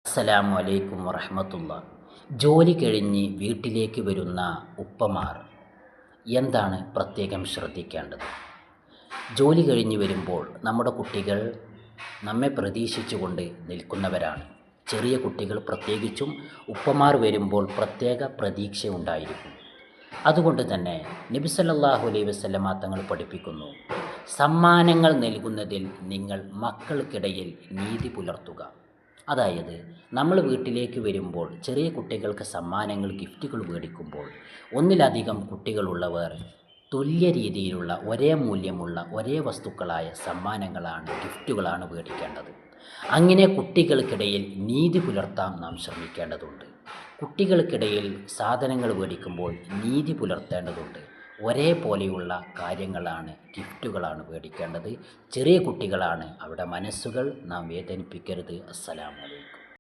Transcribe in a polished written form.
അസ്സലാമു അലൈക്കും വറഹ്മത്തുള്ള. ജോലി കഴിഞ്ഞ് വീട്ടിലേക്ക് വരുന്ന ഉപ്പമാർ എന്താണ് പ്രത്യേകം ശ്രദ്ധിക്കേണ്ടത്? ജോലി കഴിഞ്ഞ് വരുമ്പോൾ നമ്മുടെ കുട്ടികൾ നമ്മെ പ്രതീക്ഷിച്ചുകൊണ്ട് നിൽക്കുന്നവരാണ്. ചെറിയ കുട്ടികൾ പ്രത്യേകിച്ചും ഉപ്പമാർ വരുമ്പോൾ പ്രത്യേക പ്രതീക്ഷ ഉണ്ടായിരിക്കും. അതുകൊണ്ട് തന്നെ നബി സല്ലല്ലാഹു അലൈഹി വസല്ലമ തങ്ങൾ പഠിപ്പിക്കുന്നു, സമ്മാനങ്ങൾ നൽകുന്നതിൽ നിങ്ങൾ മക്കൾക്കിടയിൽ നീതി പുലർത്തുക. അതായത് നമ്മൾ വീട്ടിലേക്ക് വരുമ്പോൾ ചെറിയ കുട്ടികൾക്ക് സമ്മാനങ്ങൾ, ഗിഫ്റ്റുകൾ മേടിക്കുമ്പോൾ ഒന്നിലധികം കുട്ടികളുള്ളവർ തുല്യ രീതിയിലുള്ള ഒരേ മൂല്യമുള്ള ഒരേ വസ്തുക്കളായ സമ്മാനങ്ങളാണ്, ഗിഫ്റ്റുകളാണ് മേടിക്കേണ്ടത്. അങ്ങനെ കുട്ടികൾക്കിടയിൽ നീതി പുലർത്താൻ നാം ശ്രമിക്കേണ്ടതുണ്ട്. കുട്ടികൾക്കിടയിൽ സാധനങ്ങൾ മേടിക്കുമ്പോൾ നീതി പുലർത്തേണ്ടതുണ്ട്. ഒരേപോലെയുള്ള കാര്യങ്ങളാണ്, ഗിഫ്റ്റുകളാണ് മേടിക്കേണ്ടത്. ചെറിയ കുട്ടികളാണ്, അവരുടെ മനസ്സുകൾ നാം വേദനിപ്പിക്കരുത്. അസ്സലാമു അലൈക്കും.